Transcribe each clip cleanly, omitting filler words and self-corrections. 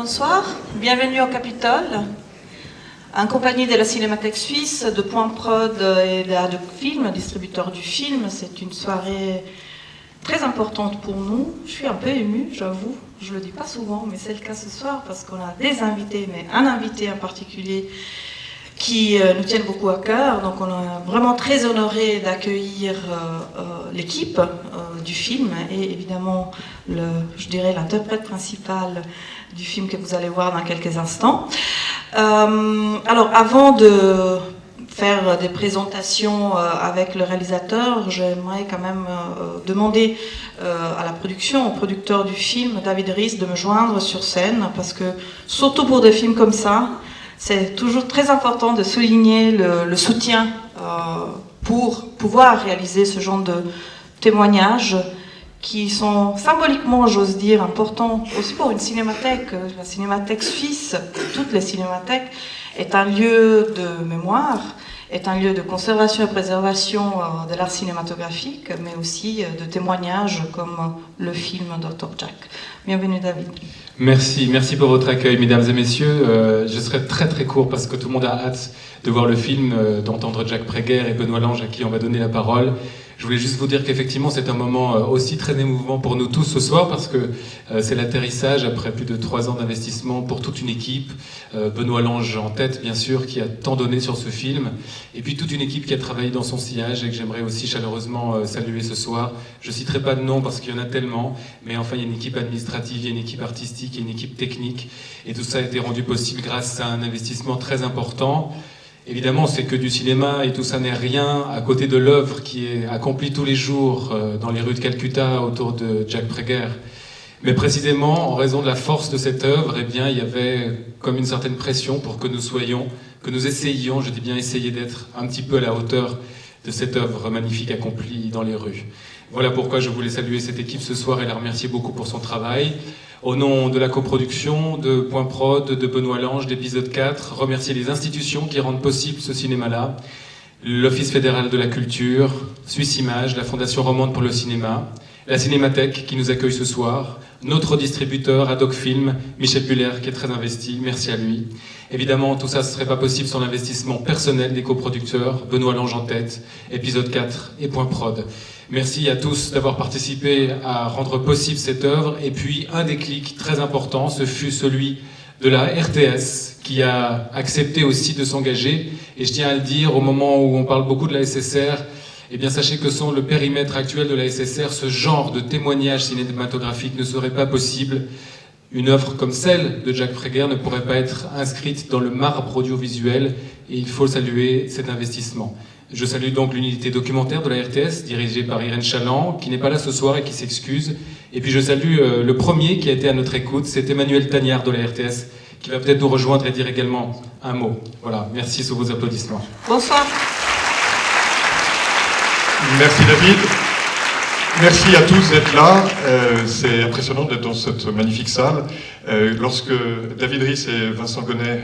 Bonsoir, bienvenue au Capitole. En compagnie de la Cinémathèque Suisse, de Point Prod et d'Adoc Film, distributeur du film, c'est une soirée très importante pour nous. Je suis un peu émue, j'avoue. Je le dis pas souvent, mais c'est le cas ce soir parce qu'on a des invités, mais un invité en particulier qui nous tiennent beaucoup à cœur. Donc on est vraiment très honorés d'accueillir l'équipe du film et évidemment, je dirais, l'interprète principal du film que vous allez voir dans quelques instants. Alors, avant de faire des présentations avec le réalisateur, j'aimerais quand même demander à la production, au producteur du film, David Ries, de me joindre sur scène, parce que, surtout pour des films comme ça, c'est toujours très important de souligner le soutien pour pouvoir réaliser ce genre de témoignages qui sont symboliquement, j'ose dire, importants aussi pour une cinémathèque. La cinémathèque suisse, toutes les cinémathèques, est un lieu de mémoire, est un lieu de conservation et préservation de l'art cinématographique, mais aussi de témoignages comme le film Dr. Jack. Bienvenue David. Merci pour votre accueil, mesdames et messieurs. Je serai très très court parce que tout le monde a hâte de voir le film, d'entendre Jack Préguerre et Benoît Lange à qui on va donner la parole. Je voulais juste vous dire qu'effectivement c'est un moment aussi très émouvant pour nous tous ce soir parce que c'est l'atterrissage après plus de 3 ans d'investissement pour toute une équipe. Benoît Lange en tête bien sûr qui a tant donné sur ce film et puis toute une équipe qui a travaillé dans son sillage et que j'aimerais aussi chaleureusement saluer ce soir. Je citerai pas de nom parce qu'il y en a tellement, mais enfin il y a une équipe administrative, il y a une équipe artistique, il y a une équipe technique et tout ça a été rendu possible grâce à un investissement très important. Évidemment, c'est que du cinéma et tout ça n'est rien à côté de l'œuvre qui est accomplie tous les jours dans les rues de Calcutta autour de Jack Préguerre. Mais précisément, en raison de la force de cette œuvre, eh bien, il y avait comme une certaine pression pour que nous essayions, je dis bien essayer d'être un petit peu à la hauteur de cette œuvre magnifique accomplie dans les rues. Voilà pourquoi je voulais saluer cette équipe ce soir et la remercier beaucoup pour son travail. Au nom de la coproduction, de Point Prod, de Benoît Lange, d'Épisode 4, remercier les institutions qui rendent possible ce cinéma-là, l'Office fédéral de la culture, Suisse Image, la Fondation romande pour le cinéma, la Cinémathèque qui nous accueille ce soir, notre distributeur Adoc Film, Michel Buller qui est très investi, merci à lui. Évidemment, tout ça ne serait pas possible sans l'investissement personnel des coproducteurs, Benoît Lange en tête, Épisode 4 et Point Prod. Merci à tous d'avoir participé à rendre possible cette œuvre. Et puis, un déclic très important, ce fut celui de la RTS, qui a accepté aussi de s'engager. Et je tiens à le dire, au moment où on parle beaucoup de la SSR, eh bien, sachez que sans le périmètre actuel de la SSR, ce genre de témoignage cinématographique ne serait pas possible. Une œuvre comme celle de Jack Préguerre ne pourrait pas être inscrite dans le marbre audiovisuel et il faut saluer cet investissement. Je salue donc l'unité documentaire de la RTS, dirigée par Irène Chaland, qui n'est pas là ce soir et qui s'excuse. Et puis je salue le premier qui a été à notre écoute, c'est Emmanuel Tagnard de la RTS, qui va peut-être nous rejoindre et dire également un mot. Voilà, merci sous vos applaudissements. Bonsoir. Merci David. Merci à tous d'être là. C'est impressionnant d'être dans cette magnifique salle. Lorsque David Ries et Vincent Gonnet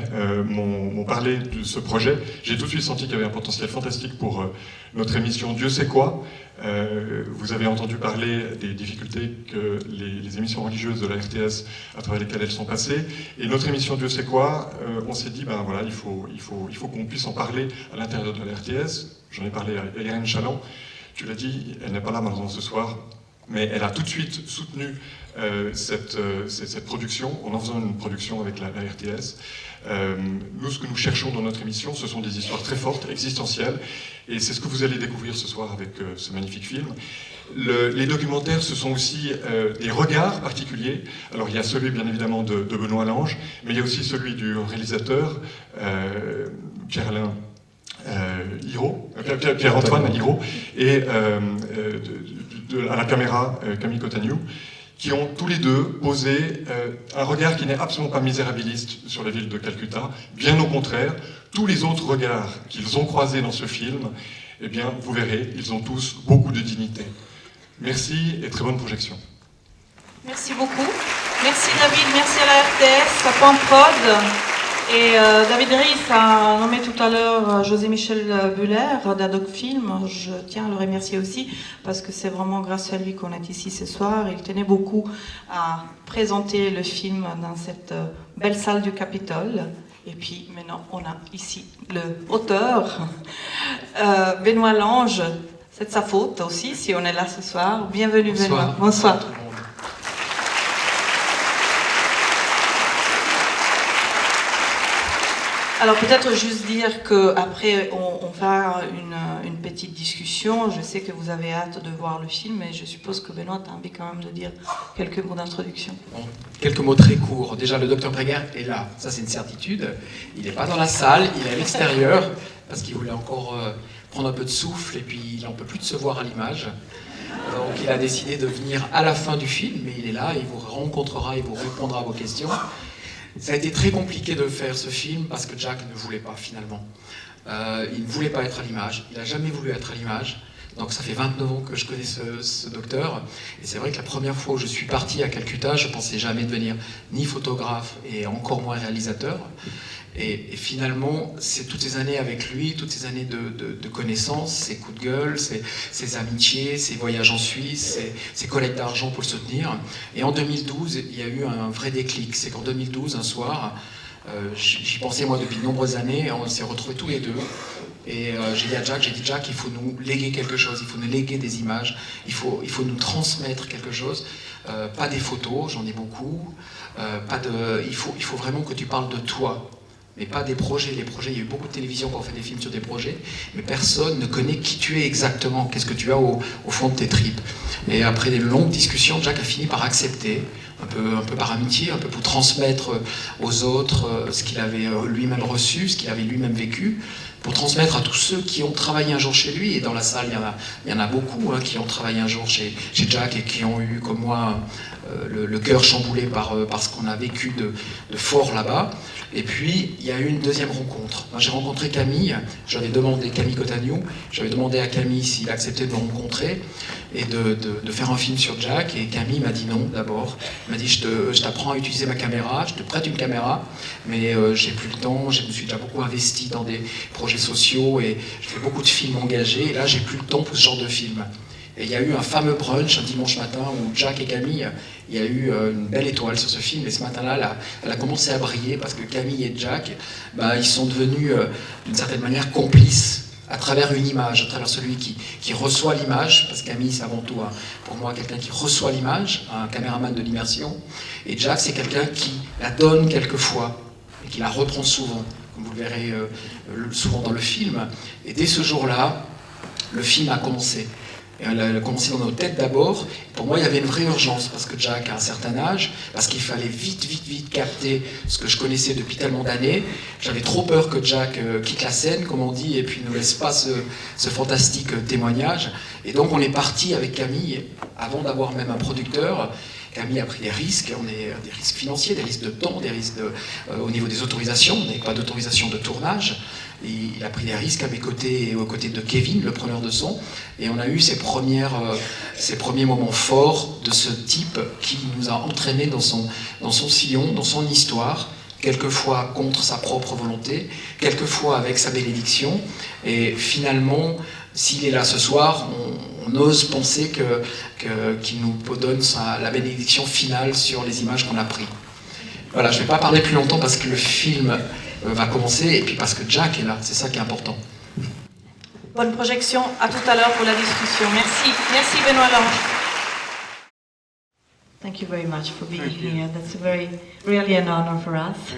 m'ont parlé de ce projet, j'ai tout de suite senti qu'il y avait un potentiel fantastique pour notre émission Dieu sait quoi. Vous avez entendu parler des difficultés que les émissions religieuses de la RTS, à travers lesquelles elles sont passées. Et notre émission Dieu sait quoi, on s'est dit, ben voilà, il faut qu'on puisse en parler à l'intérieur de la RTS. J'en ai parlé à Irène Chaland. Tu l'as dit, elle n'est pas là malheureusement ce soir, mais elle a tout de suite soutenu cette production, en faisant une production avec la RTS. Nous, ce que nous cherchons dans notre émission, ce sont des histoires très fortes, existentielles, et c'est ce que vous allez découvrir ce soir avec ce magnifique film. Les documentaires, ce sont aussi des regards particuliers. Alors il y a celui bien évidemment de Benoît Lange, mais il y a aussi celui du réalisateur Pierre-Alain Pierre-Antoine Hiro et à la caméra Camille Cotagnou, qui ont tous les deux posé un regard qui n'est absolument pas misérabiliste sur la ville de Calcutta. Bien au contraire, tous les autres regards qu'ils ont croisés dans ce film, eh bien, vous verrez, ils ont tous beaucoup de dignité. Merci et très bonne projection. Merci beaucoup. Merci David, merci à la RTS, à Point Prod. Et David Rhys a nommé tout à l'heure José-Michel Buller d'Adoc Film. Je tiens à le remercier aussi parce que c'est vraiment grâce à lui qu'on est ici ce soir. Il tenait beaucoup à présenter le film dans cette belle salle du Capitole. Et puis maintenant, on a ici le auteur, Benoît Lange. C'est de sa faute aussi si on est là ce soir. Bienvenue Benoît. Bonsoir. Alors peut-être juste dire qu'après on fera une petite discussion. Je sais que vous avez hâte de voir le film, mais je suppose que Benoît a envie quand même de dire quelques mots d'introduction. Bon, quelques mots très courts. Déjà, le docteur Praeger est là, ça c'est une certitude. Il n'est pas dans la salle, il est à l'extérieur, parce qu'il voulait encore prendre un peu de souffle, et puis il n'en peut plus de se voir à l'image. Donc il a décidé de venir à la fin du film, mais il est là, il vous rencontrera, il vous répondra à vos questions. Ça a été très compliqué de faire ce film parce que Jack ne voulait pas finalement. Il ne voulait pas être à l'image, il n'a jamais voulu être à l'image. Donc ça fait 29 ans que je connais ce docteur. Et c'est vrai que la première fois où je suis parti à Calcutta, je ne pensais jamais devenir ni photographe et encore moins réalisateur. Et finalement, c'est toutes ces années avec lui, toutes ces années de connaissances, ses coups de gueule, ses amitiés, ses voyages en Suisse, ses collectes d'argent pour le soutenir. Et en 2012, il y a eu un vrai déclic. C'est qu'en 2012, un soir, j'y pensais moi depuis de nombreuses années, on s'est retrouvés tous les deux. Et j'ai dit à Jack, il faut nous léguer quelque chose, il faut nous léguer des images, il faut nous transmettre quelque chose. Pas des photos, j'en ai beaucoup. Il faut vraiment que tu parles de toi. Mais pas des projets. Les projets, il y a eu beaucoup de télévision qui ont fait des films sur des projets, mais personne ne connaît qui tu es exactement, qu'est-ce que tu as au fond de tes tripes. Et après des longues discussions, Jack a fini par accepter, un peu par amitié, un peu pour transmettre aux autres ce qu'il avait lui-même reçu, ce qu'il avait lui-même vécu, pour transmettre à tous ceux qui ont travaillé un jour chez lui. Et dans la salle, il y en a beaucoup qui ont travaillé un jour chez Jack et qui ont eu, comme moi, le cœur chamboulé par ce qu'on a vécu de fort là-bas. Et puis, il y a eu une deuxième rencontre. Moi, j'ai rencontré Camille, Camille Cotagnou, j'avais demandé à Camille s'il acceptait de me rencontrer et de faire un film sur Jack. Et Camille m'a dit non, d'abord. Elle m'a dit, je t'apprends à utiliser ma caméra, je te prête une caméra, mais j'ai plus le temps, je me suis déjà beaucoup investi dans des projets sociaux et je fais beaucoup de films engagés, et là, j'ai plus le temps pour ce genre de film. Et il y a eu un fameux brunch un dimanche matin où Jack et Camille, il y a eu une belle étoile sur ce film. Et ce matin-là, elle a commencé à briller parce que Camille et Jack, ils sont devenus d'une certaine manière complices à travers une image, à travers celui qui reçoit l'image, parce que Camille c'est avant tout pour moi quelqu'un qui reçoit l'image, un caméraman de l'immersion. Et Jack c'est quelqu'un qui la donne quelquefois et qui la reprend souvent, comme vous le verrez souvent dans le film. Et dès ce jour-là, le film a commencé. Et elle a commencé dans nos têtes d'abord. Pour moi, il y avait une vraie urgence, parce que Jack a un certain âge, parce qu'il fallait vite capter ce que je connaissais depuis tellement d'années. J'avais trop peur que Jack quitte la scène, comme on dit, et puis ne laisse pas ce fantastique témoignage. Et donc on est parti avec Camille, avant d'avoir même un producteur. Camille a pris des risques, des risques financiers, des risques de temps, des risques au niveau des autorisations. On n'avait pas d'autorisation de tournage. Et il a pris des risques à mes côtés et aux côtés de Kevin, le preneur de son. Et on a eu ces premiers moments forts de ce type qui nous a entraînés dans son sillon, dans son histoire, quelquefois contre sa propre volonté, quelquefois avec sa bénédiction. Et finalement, s'il est là ce soir, on ose penser qu'il nous donne la bénédiction finale sur les images qu'on a prises. Voilà, je ne vais pas parler plus longtemps parce que le film va commencer et puis parce que Jack est là, c'est ça qui est important. Bonne projection, à tout à l'heure pour la discussion. Merci Benoît Lange. Thank you very much for being here. That's really an honor for us.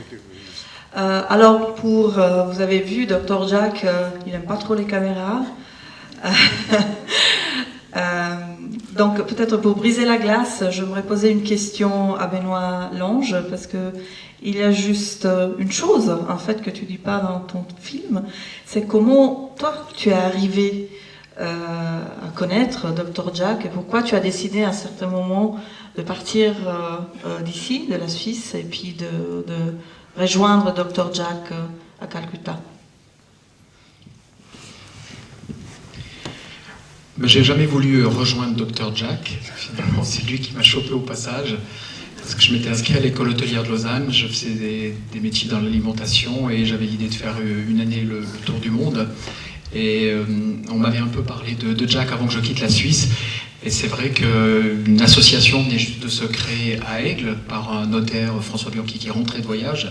Alors vous avez vu, Dr Jack, il n'aime pas trop les caméras. Donc peut-être pour briser la glace, j'aimerais poser une question à Benoît Lange, parce que il y a juste une chose en fait que tu dis pas dans ton film, c'est comment toi tu es arrivé à connaître Dr Jack et pourquoi tu as décidé à un certain moment de partir d'ici, de la Suisse, et puis de rejoindre Dr Jack à Calcutta. J'ai jamais voulu rejoindre Dr Jack, finalement c'est lui qui m'a chopé au passage. parce que je m'étais inscrit à l'école hôtelière de Lausanne, je faisais des métiers dans l'alimentation et j'avais l'idée de faire une année le tour du monde. Et on m'avait un peu parlé de Jack avant que je quitte la Suisse. Et c'est vrai qu'une association venait juste de se créer à Aigle par un notaire, François Bianchi, qui rentrait de voyage.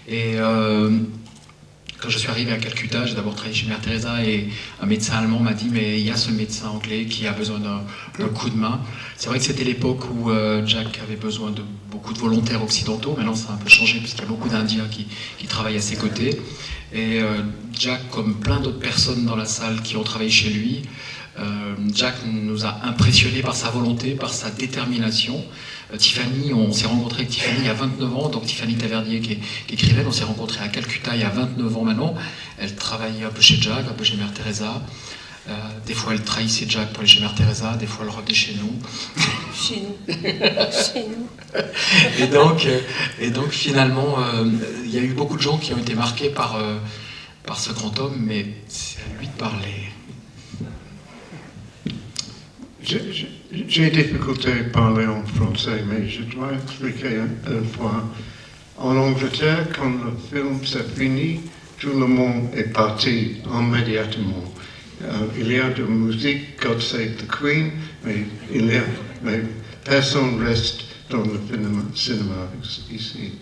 Et quand je suis arrivé à Calcutta, j'ai d'abord travaillé chez Mère Teresa et un médecin allemand m'a dit « mais il y a ce médecin anglais qui a besoin d'un coup de main ». C'est vrai que c'était l'époque où Jack avait besoin de beaucoup de volontaires occidentaux. Maintenant, ça a un peu changé puisqu'il y a beaucoup d'Indiens qui travaillent à ses côtés. Et Jack, comme plein d'autres personnes dans la salle qui ont travaillé chez lui, Jack nous a impressionnés par sa volonté, par sa détermination. Tiffany, on s'est rencontré avec Tiffany il y a 29 ans, donc Tiffany Tavernier qui est écrivaine, on s'est rencontré à Calcutta il y a 29 ans maintenant. Elle travaille un peu chez Jack, un peu chez Mère Teresa. Des fois elle trahissait Jack pour aller chez Mère Teresa, des fois elle revenait chez nous. Chez nous. Chez nous. Et donc finalement, il y a eu beaucoup de gens qui ont été marqués par ce grand homme, mais c'est à lui de parler. J'ai difficulté à parler en français, mais je dois expliquer une fois. En Angleterre, quand le film s'est fini, tout le monde est parti immédiatement. Il y a de la musique, God Save the Queen, mais personne reste dans le cinéma ici.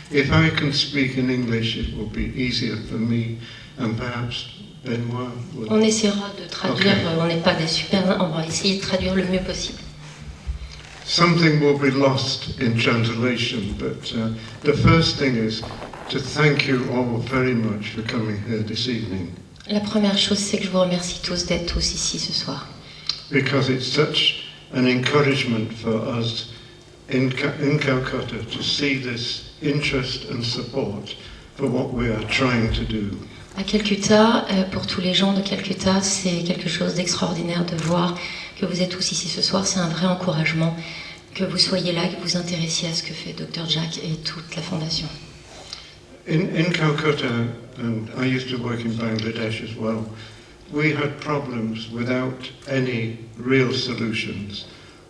If I can speak in English, it will be easier for me, and perhaps Benoît will... On essaiera de traduire, Okay. on n'est pas des super, on va essayer de traduire le mieux possible. Something will be lost in translation, but the first thing is to thank you all very much for coming here this evening, La première chose, c'est que je vous remercie tous d'être tous ici ce soir. because it's such an encouragement for us in Calcutta to see this interest and support for what we are trying to do. À Calcutta, pour tous les gens de Calcutta, c'est quelque chose d'extraordinaire de voir que vous êtes tous ici ce soir. C'est un vrai encouragement que vous soyez là, que vous vous intéressiez à ce que fait Dr Jack et toute la fondation. In Calcutta, and I used to work in Bangladesh as well, we had problems without any real solutions.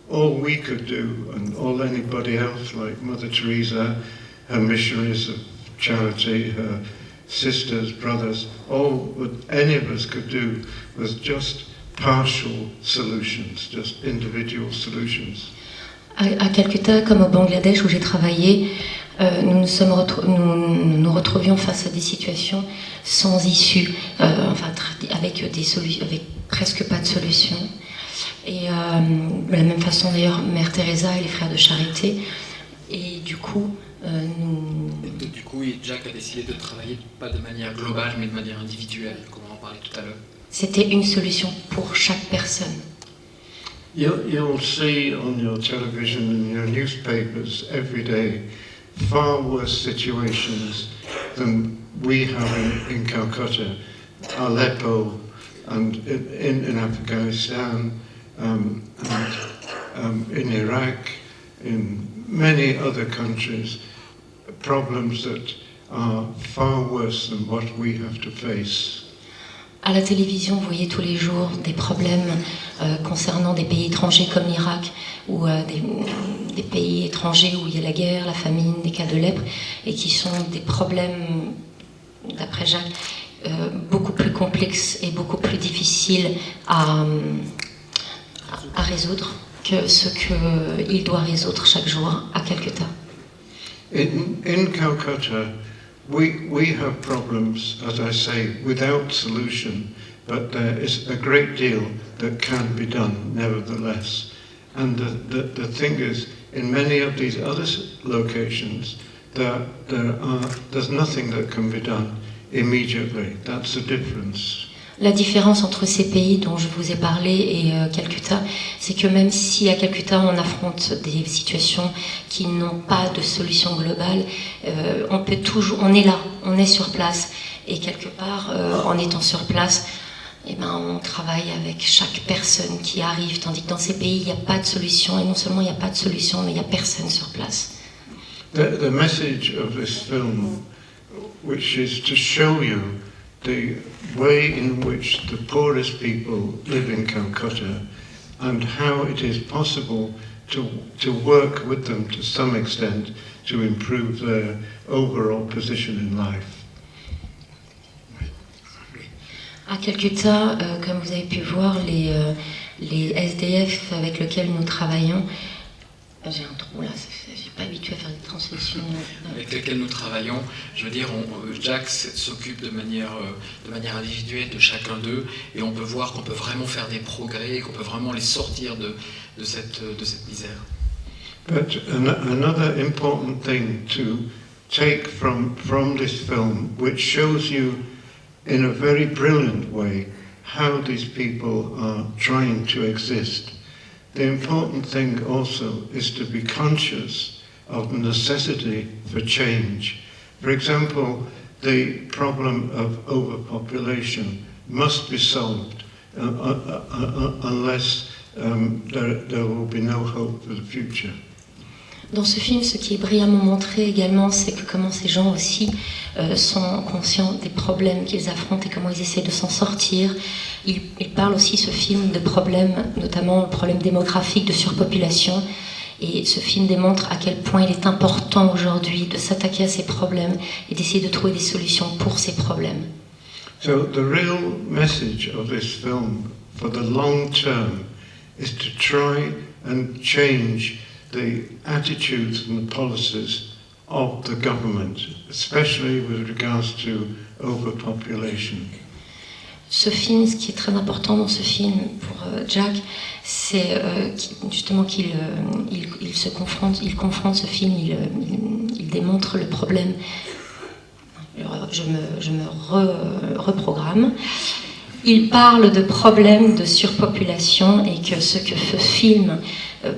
All we could do, and all anybody else, like Mother Teresa, her missionaries of charity, her sisters, brothers, all what any of us could do was just partial solutions, just individual solutions. À Calcutta, comme au Bangladesh où j'ai travaillé, nous nous retrouvions face à des situations sans issue, avec presque pas de solution. Et de la même façon d'ailleurs, Mère Teresa et les frères de charité. Et du coup, Du coup, Jack a décidé de travailler pas de manière globale, mais de manière individuelle, comme on en parlait tout à l'heure. c'était une solution pour chaque personne. You'll see on your television and your newspapers every day far worse situations than we have in Calcutta, Aleppo, and in Afghanistan, and in Iraq, in many other countries, problems that are far worse than what we have to face. À la télévision, vous voyez tous les jours des problèmes concernant des pays étrangers comme l'Irak ou des pays étrangers où il y a la guerre, la famine, des cas de lèpre, et qui sont des problèmes, d'après Jacques, beaucoup plus complexes et beaucoup plus difficiles à résoudre que ce qu'il doit résoudre chaque jour à Calcutta. In Calcutta, we have problems, as I say, without solution, but there is a great deal that can be done, nevertheless. And the thing is, in many of these other locations, there's nothing that can be done immediately. That's the difference. La différence entre ces pays dont je vous ai parlé et Calcutta, c'est que même si à Calcutta on affronte des situations qui n'ont pas de solution globale, on est là, on est sur place. Et quelque part, en étant sur place, on travaille avec chaque personne qui arrive, tandis que dans ces pays, il n'y a pas de solution. Et non seulement il n'y a pas de solution, mais il n'y a personne sur place. The message of this film, which is to show you the way in which the poorest people live in Calcutta and how it is possible to work with them to some extent to improve their overall position in life. À Calcutta, comme vous avez pu voir, les SDF avec lesquels nous travaillons, j'ai un trou là, je suis pas habituée à faire des transmissions. Avec lesquels nous travaillons, je veux dire, Jack s'occupe de manière individuelle de chacun d'eux, et on peut voir qu'on peut vraiment faire des progrès, qu'on peut vraiment les sortir de cette misère. But another important thing to take from this film, which shows you in a very brilliant way how these people are trying to exist. The important thing also is to be conscious of the necessity for change. For example, the problem of overpopulation must be solved unless there will be no hope for the future. Dans ce film, ce qui est brillamment montré également, c'est que comment ces gens aussi sont conscients des problèmes qu'ils affrontent et comment ils essaient de s'en sortir. Il parle aussi, ce film, de problèmes, notamment le problème démographique, de surpopulation. Et ce film démontre à quel point il est important aujourd'hui de s'attaquer à ces problèmes et d'essayer de trouver des solutions pour ces problèmes. So the real message of this film for the long term is to try and change the attitudes and the policies of the government, especially with regards to overpopulation. Ce film, ce qui est très important dans ce film pour Jack, c'est justement qu'il confronte ce film, il démontre le problème. Je me reprogramme. Il parle de problèmes de surpopulation et que ce que ce film,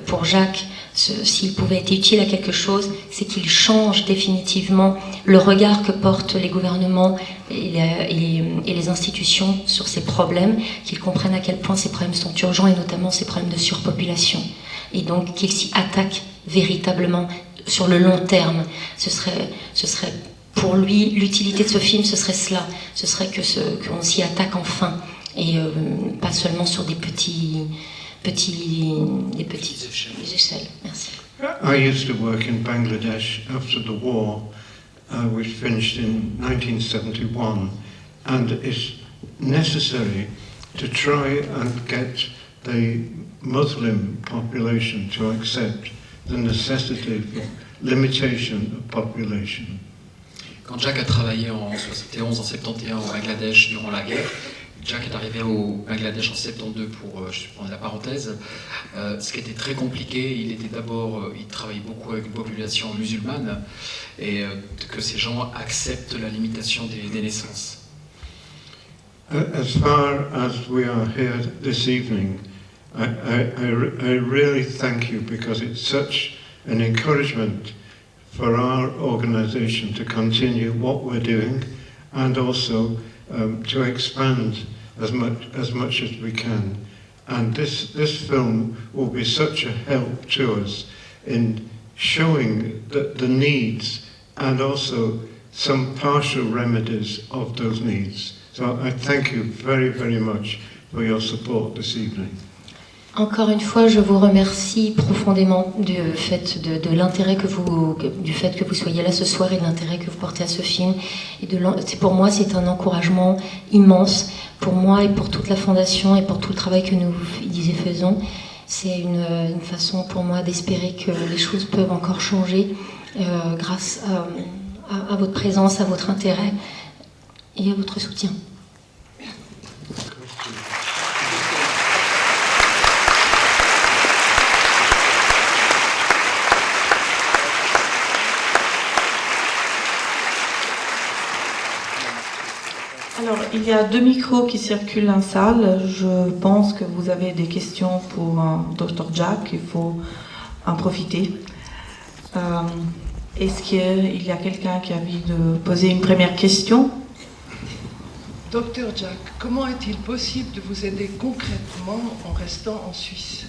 pour Jack, s'il pouvait être utile à quelque chose, c'est qu'il change définitivement le regard que portent les gouvernements et les institutions sur ces problèmes, qu'ils comprennent à quel point ces problèmes sont urgents et notamment ces problèmes de surpopulation. Et donc qu'ils s'y attaquent véritablement sur le long terme. Ce serait pour lui, l'utilité de ce film, ce serait cela. Ce serait qu'on s'y attaque enfin et pas seulement sur des petites échelles. Merci. I used to work in Bangladesh after the war, which finished in 1971, and it's necessary to try and get the Muslim population to accept the necessity for limitation of population. Quand Jack a travaillé en 71, en 71 au Bangladesh durant la guerre, Jack est arrivé au Bangladesh en 72 pour, je prends la parenthèse, ce qui était très compliqué. Il travaillait beaucoup avec une population musulmane et que ces gens acceptent la limitation des naissances. As far as we are here this evening, I really thank you because it's such an encouragement for our organisation to continue what we're doing and also to expand as much as we can. And this film will be such a help to us in showing the needs and also some partial remedies of those needs. So I thank you very, very much for your support this evening. Encore une fois, je vous remercie profondément du fait que vous soyez là ce soir et de l'intérêt que vous portez à ce film. Pour moi, c'est un encouragement immense pour moi et pour toute la fondation et pour tout le travail que nous faisons. C'est une façon pour moi d'espérer que les choses peuvent encore changer grâce à votre présence, à votre intérêt et à votre soutien. Alors, il y a 2 micros qui circulent en salle. Je pense que vous avez des questions pour Dr. Jack. Il faut en profiter. Est-ce qu'il y a quelqu'un qui a envie de poser une première question? Dr. Jack, comment est-il possible de vous aider concrètement en restant en Suisse?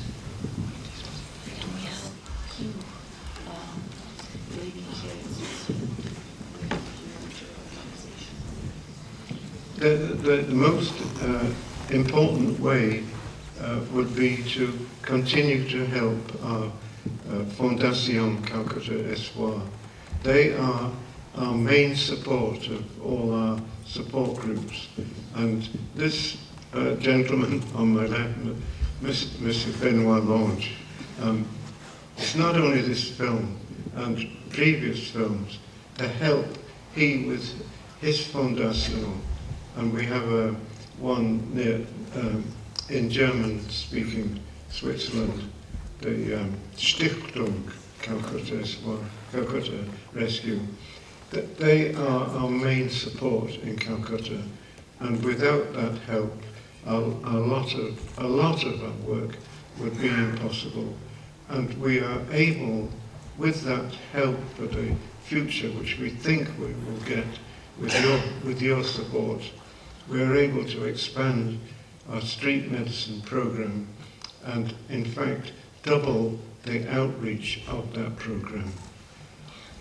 The most important way would be to continue to help our Fondation Calcutta Espoir. They are our main support of all our support groups. And this gentleman on my left, Mr. Benoit Lange, it's not only this film and previous films, the help he with his Fondation, and we have one near in German-speaking Switzerland, the Stiftung Calcutta Rescue. They are our main support in Calcutta, and without that help, a lot of our work would be impossible. And we are able, with that help for the future, which we think we will get with your support, we are able to expand our street medicine program and, in fact, double the outreach of that program.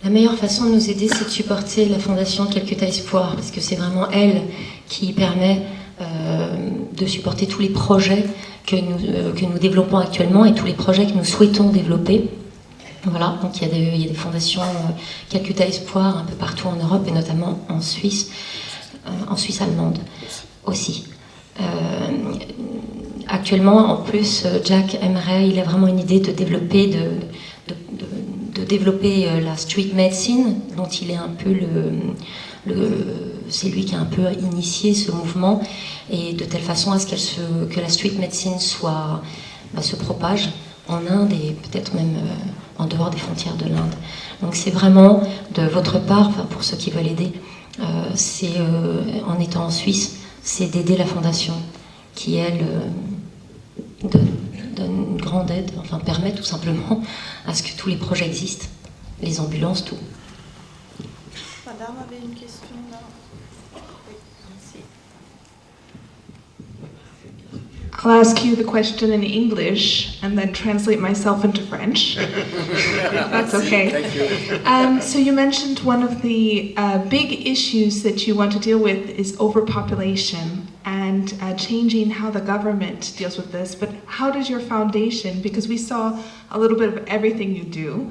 La meilleure façon de nous aider, c'est de supporter la Fondation Calcutta Espoir, parce que c'est vraiment elle qui permet de supporter tous les projets que nous développons actuellement et tous les projets que nous souhaitons développer. Voilà, donc il y a des fondations Calcutta Espoir un peu partout en Europe et notamment en Suisse allemande aussi. Actuellement, en plus, Jack aimerait, il a vraiment une idée de développer, de développer la street medicine, dont il est un peu c'est lui qui a un peu initié ce mouvement, et de telle façon à ce que la street medicine se propage en Inde et peut-être même en dehors des frontières de l'Inde. Donc c'est vraiment de votre part, pour ceux qui veulent aider, en étant en Suisse, c'est d'aider la fondation qui, elle, donne une grande aide, enfin permet tout simplement à ce que tous les projets existent, les ambulances, tout. Madame avait une question là. Oui, merci. I'll ask you the question in English and then translate myself into French. That's okay. Thank you. So you mentioned one of the big issues that you want to deal with is overpopulation and changing how the government deals with this. But how does your foundation, because we saw a little bit of everything you do,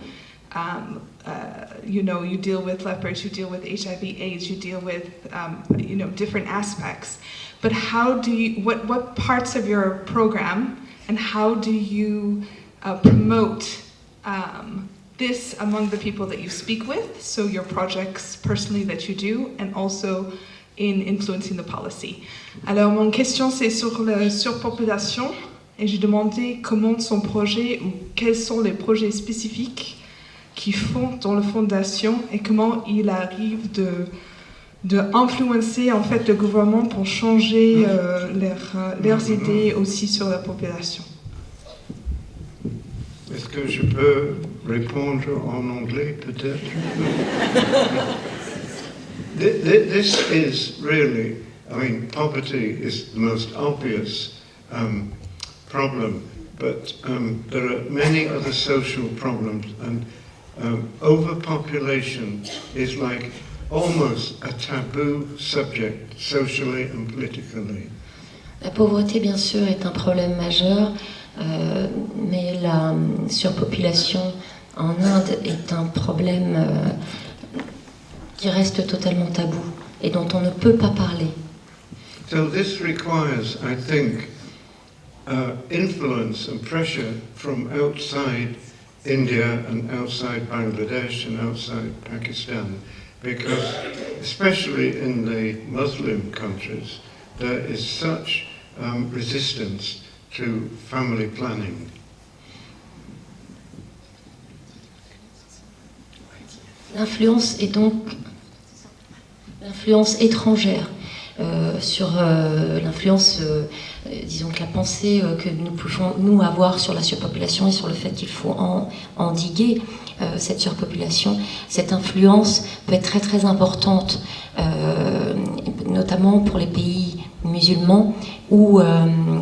you deal with lepers, you deal with HIV/AIDS, you deal with different aspects. But how do you, what parts of your program, and how do you promote this among the people that you speak with, so your projects personally that you do, and also in influencing the policy? Alors mon question c'est sur la surpopulation, et j'ai demandé comment son projet, ou quels sont les projets spécifiques qui font dans la fondation, et comment il arrive de influencer en fait le gouvernement pour changer leurs idées aussi sur la population. Est-ce que je peux répondre en anglais peut-être? This is really, poverty is the most obvious problem, but there are many other social problems, and overpopulation is like almost a taboo subject socially and politically. La pauvreté, bien sûr, est un problème majeur, mais la surpopulation en Inde est un problème qui reste totalement tabou et dont on ne peut pas parler. So this requires, I think, influence and pressure from outside India and outside Bangladesh and outside Pakistan, because especially in the Muslim countries, there is such resistance to family planning. L'influence est donc l'influence étrangère sur l'influence, disons que la pensée que nous pouvons nous avoir sur la surpopulation et sur le fait qu'il faut endiguer cette surpopulation. Cette influence peut être très très importante, notamment pour les pays musulmans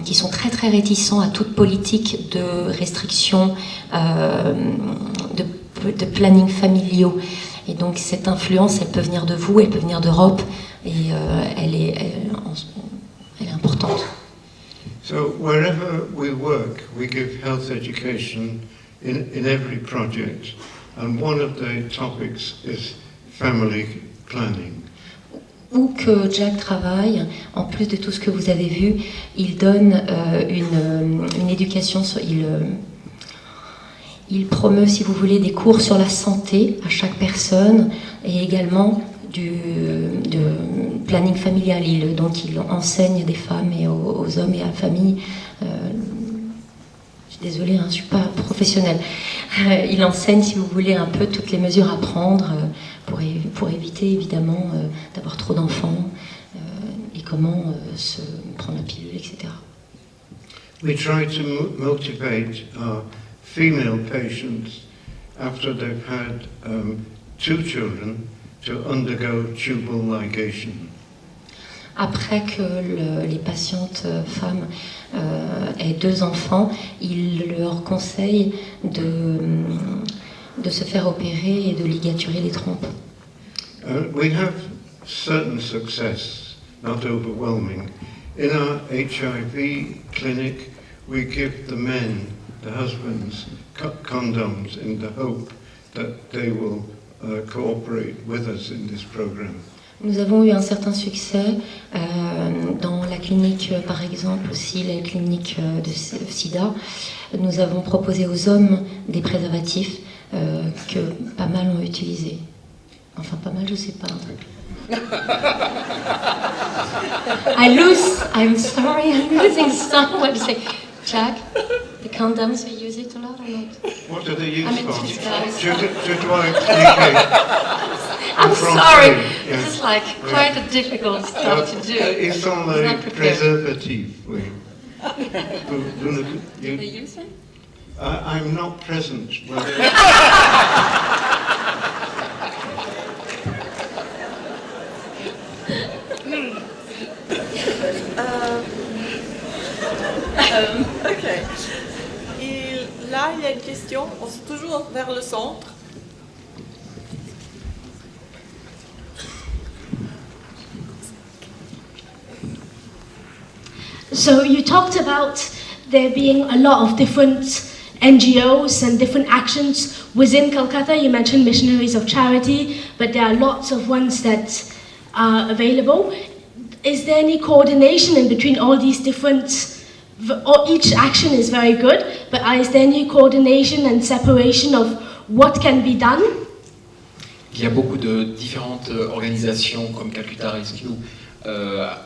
qui sont très très réticents à toute politique de restriction, de planning familiaux. Et donc cette influence, elle peut venir de vous, elle peut venir d'Europe, et elle est importante. So wherever we work, we give health education in every project, and one of the topics is family planning. Où que Jack travaille, en plus de tout ce que vous avez vu, il donne une éducation, il promeut, si vous voulez, des cours sur la santé à chaque personne et également de planning familial. Donc il enseigne des femmes et aux hommes et à la famille. Je suis désolée, je ne suis pas professionnelle. Il enseigne, si vous voulez, un peu toutes les mesures à prendre pour éviter, évidemment, d'avoir trop d'enfants et comment se prendre la pilule, etc. We try to motivate our female patients after they've had 2 children to undergo tubal ligation. Après que les patientes femmes aient 2 enfants, il leur conseille de se faire opérer et de ligaturer les trompes. We have certain success, not overwhelming. In our HIV clinic, we give the men, the husbands, condoms in the hope that they will cooperate with us in this program. Nous avons eu un certain succès dans la clinique, par exemple, aussi la clinique de SIDA. Nous avons proposé aux hommes des préservatifs que pas mal ont utilisés. Enfin, pas mal, je sais pas. I'm sorry, I'm losing some. What do you say? Jack, the condoms, you use it a lot or not? What are they used I mean, for? these guys. I'm sorry, this is like quite a difficult stuff to do. Ils sont les préservatifs, oui. Do they use it? I'm not present. Ok. Et là, il y a une question. On se toujours vers le centre. So you talked about there being a lot of different NGOs and different actions within Calcutta. You mentioned Missionaries of Charity, but there are lots of ones that are available. Is there any coordination in between all these different, or each action is very good, but is there any coordination and separation of what can be done? Il y a beaucoup de différentes organisations comme Calcutta Rescue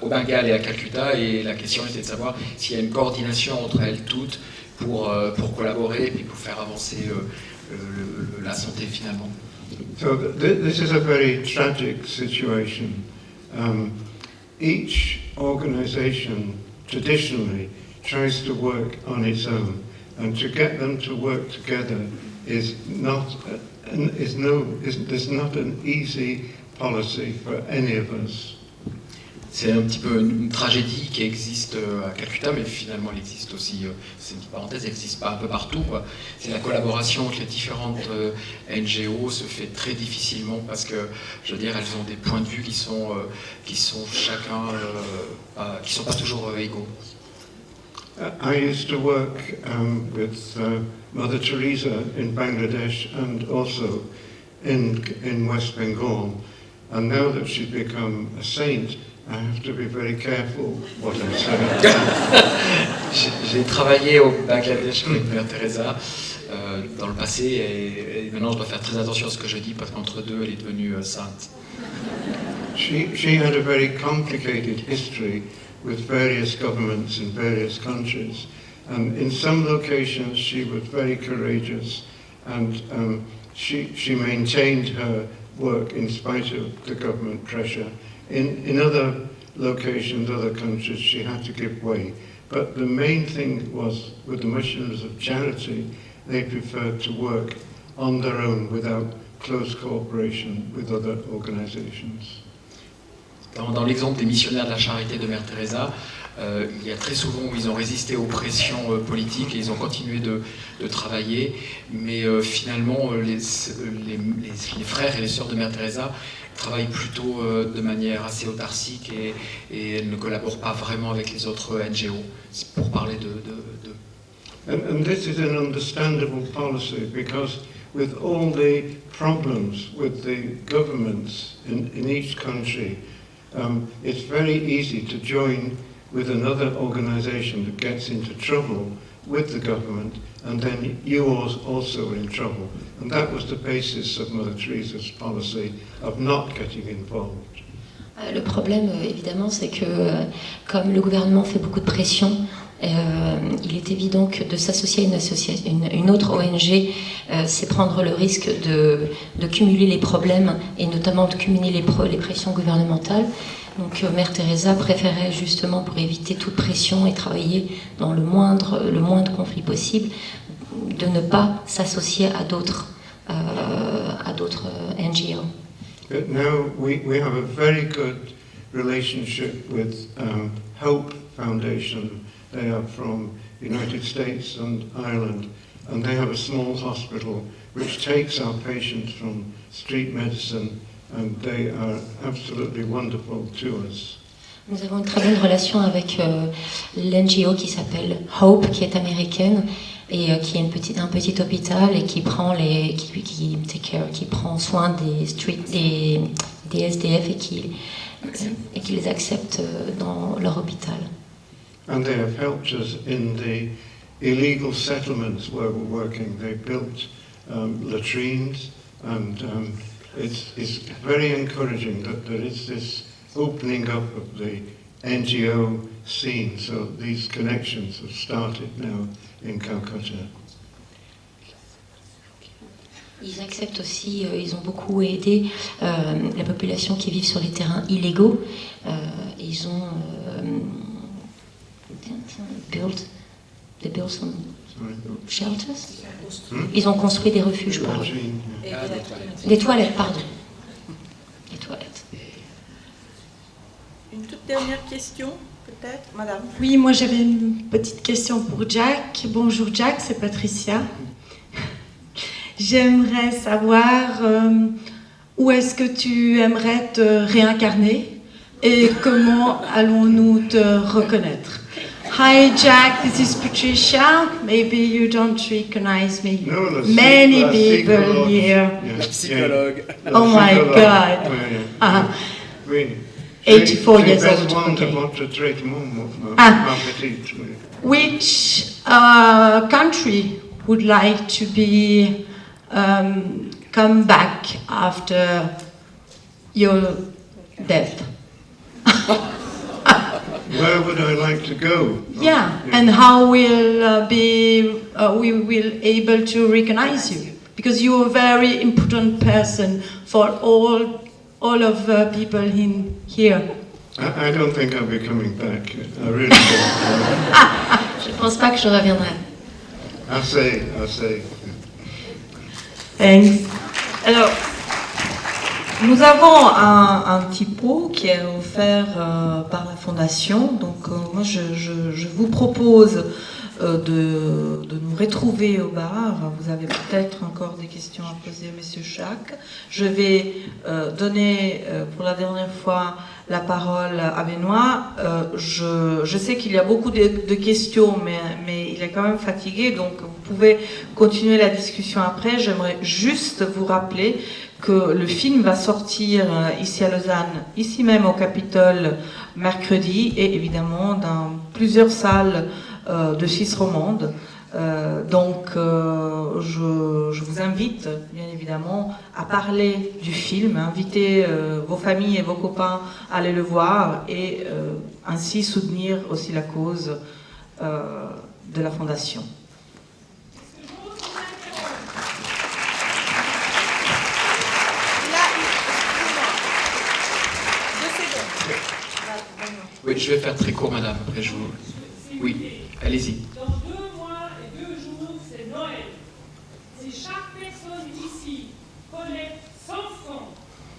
au Bengale et à Calcutta, et la question était de savoir s'il y a une coordination entre elles toutes pour collaborer et puis pour faire avancer la santé finalement. So this is a very tragic situation. Each organization traditionally tries to work on its own, and to get them to work together is not an easy policy for any of us. C'est un petit peu une tragédie qui existe à Calcutta, mais finalement elle existe aussi, c'est une petite parenthèse, elle existe pas un peu partout, quoi. C'est la collaboration entre les différentes NGO se fait très difficilement parce que, je veux dire, elles ont des points de vue qui sont chacun, qui sont pas toujours égaux. I used to work with Mother Teresa in Bangladesh and also in West Bengal, and now that she's become a saint, I have to be very careful what I say. J'ai travaillé au Bangladesh avec Mère Teresa dans le passé et maintenant je dois faire très attention à ce que je dis parce qu'entre deux elle est devenue sainte. She had a very complicated history with various governments in various countries, and in some locations she was very courageous, and she maintained her work in spite of the government pressure. In other locations, other countries, she had to give way. But the main thing was, with the Missionaries of Charity, they preferred to work on their own without close cooperation with other organizations. Dans l'exemple des missionnaires de la charité de Mère Teresa, il y a très souvent où ils ont résisté aux pressions politiques et ils ont continué de travailler, mais finalement les frères et les sœurs de Mère Teresa travaillent plutôt de manière assez autarcique et elles ne collaborent pas vraiment avec les autres NGO, pour parler de... And this is an understandable policy because with all the problems with the governments in each country, it's very easy to join with another organisation that gets into trouble with the government, and then you are also in trouble. And that was the basis of Mother Teresa's policy of not getting involved. Le problème, évidemment, c'est que comme le gouvernement fait beaucoup de pression, il est évident que de s'associer à une autre ONG, c'est prendre le risque de cumuler les problèmes et notamment de cumuler les pressions gouvernementales. Donc Mère Teresa préférait justement, pour éviter toute pression et travailler dans le moindre conflit possible, de ne pas s'associer à d'autres NGO. But now we have a very good relationship with Hope Foundation. They are from the United States and Ireland, and they have a small hospital which takes our patients from street medicine, and they are absolutely wonderful to us. Nous avons une très bonne relation avec l'NGO qui s'appelle Hope, qui est américaine et qui est un petit hôpital et qui prend qui prend soin des SDF et qui les accepte dans leur hôpital. And they have helped us in the illegal settlements where we're working. They built latrines, and it's very encouraging that there is this opening up of the NGO scene. So these connections have started now in Calcutta. Ils acceptent aussi, ils ont beaucoup aidé la population qui vit sur les terrains illégaux. Ils ont built some shelters. Ils ont construit des refuges pour eux. Des toilettes, pardon. Des toilettes. Une toute dernière question, peut-être, madame? Oui, moi j'avais une petite question pour Jack. Bonjour Jack, c'est Patricia. J'aimerais savoir où est-ce que tu aimerais te réincarner et comment allons-nous te reconnaître? Hi Jack, this is Patricia. Maybe you don't recognize me. No, Many people here. Psychologue. Oh my God. Oui. 84 years old. Which country would like to be come back after your death? Where would I like to go? Yeah, and how will we will able to recognize you? Because you're a very important person for all of people in here. I don't think I'll be coming back. I really don't. Je pense pas que je reviendrai. I'll say. Thanks. Alors, nous avons un petit pot qui est offert par la Fondation. Donc, moi, je vous propose de nous retrouver au bar. Vous avez peut-être encore des questions à poser à Monsieur Jacques. Je vais donner pour la dernière fois la parole à Benoît. Je sais qu'il y a beaucoup de questions, mais il est quand même fatigué, donc vous pouvez continuer la discussion après. J'aimerais juste vous rappeler que le film va sortir ici à Lausanne, ici même au Capitole, mercredi, et évidemment dans plusieurs salles de Suisse romande. Donc je vous invite bien évidemment à parler du film, inviter vos familles et vos copains à aller le voir et ainsi soutenir aussi la cause de la Fondation. Oui, je vais faire très court, madame. Après, je vous... Oui, allez-y. Dans 2 mois et 2 jours, c'est Noël. Si chaque personne ici collecte 100 francs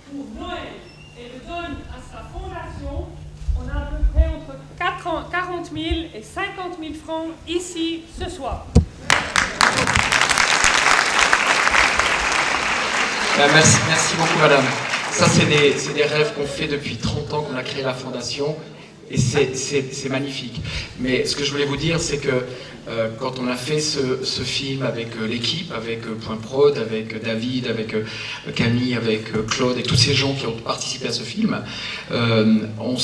pour Noël et le donne à sa fondation, on a à peu près entre 40 000 et 50 000 francs ici ce soir. Merci beaucoup, madame. Ça, c'est des rêves qu'on fait depuis 30 ans qu'on a créé la fondation. Et c'est magnifique. Mais ce que je voulais vous dire, c'est que quand on a fait ce film avec l'équipe, avec Point Prod, avec David, avec Camille, avec Claude, et tous ces gens qui ont participé à ce film, on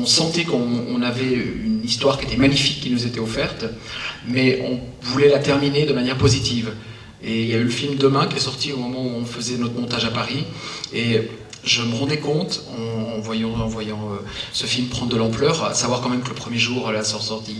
sentait qu'on avait une histoire qui était magnifique, qui nous était offerte, mais on voulait la terminer de manière positive. Et il y a eu le film Demain qui est sorti au moment où on faisait notre montage à Paris, et je me rendais compte, en voyant ce film prendre de l'ampleur, à savoir quand même que le premier jour à sa sortie,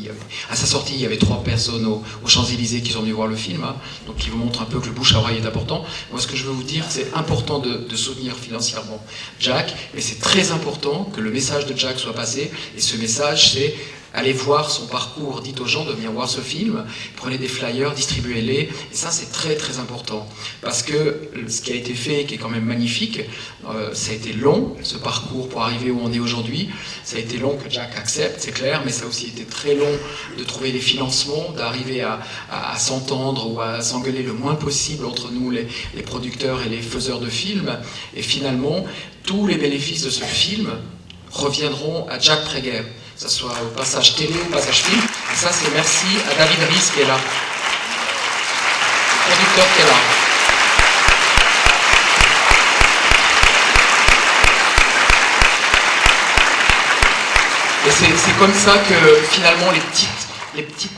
il y avait 3 personnes aux Champs-Élysées qui sont venues voir le film, hein, donc qui vous montre un peu que le bouche à oreille est important. Moi, ce que je veux vous dire, c'est important de soutenir financièrement Jack, et c'est très important que le message de Jack soit passé, et ce message, c'est allez voir son parcours, dites aux gens de venir voir ce film, prenez des flyers, distribuez-les, et ça c'est très très important, parce que ce qui a été fait, qui est quand même magnifique, ça a été long, ce parcours pour arriver où on est aujourd'hui, ça a été long que Jack accepte, c'est clair, mais ça a aussi été très long de trouver les financements, d'arriver à s'entendre ou à s'engueuler le moins possible entre nous, les producteurs et les faiseurs de films, et finalement, tous les bénéfices de ce film reviendront à Jack Praeger, que ce soit au passage télé ou au passage film. Et ça, c'est merci à David Rhys qui est là, le producteur qui est là. Et c'est comme ça que finalement les petites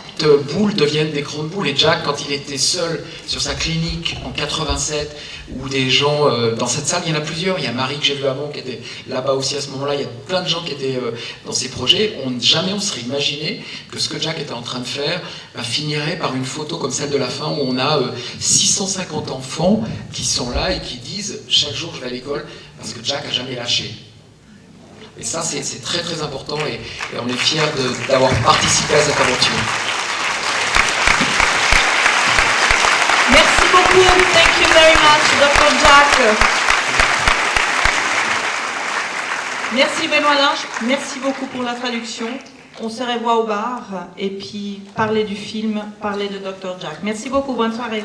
boules deviennent des grandes boules. Et Jack, quand il était seul sur sa clinique en 87, où des gens dans cette salle, il y en a plusieurs, il y a Marie que j'ai vue avant qui était là-bas aussi à ce moment-là, il y a plein de gens qui étaient dans ces projets. Jamais on serait imaginé que ce que Jack était en train de faire finirait par une photo comme celle de la fin, où on a 650 enfants qui sont là et qui disent chaque jour je vais à l'école parce que Jack a jamais lâché. Et ça, c'est très très important, et on est fiers d'avoir participé à cette aventure. Merci beaucoup. Thank you very much, Dr. Jack. Merci Benoît Linge. Merci beaucoup pour la traduction. On se revoit au bar et puis parler du film, parler de Dr. Jack. Merci beaucoup. Bonne soirée.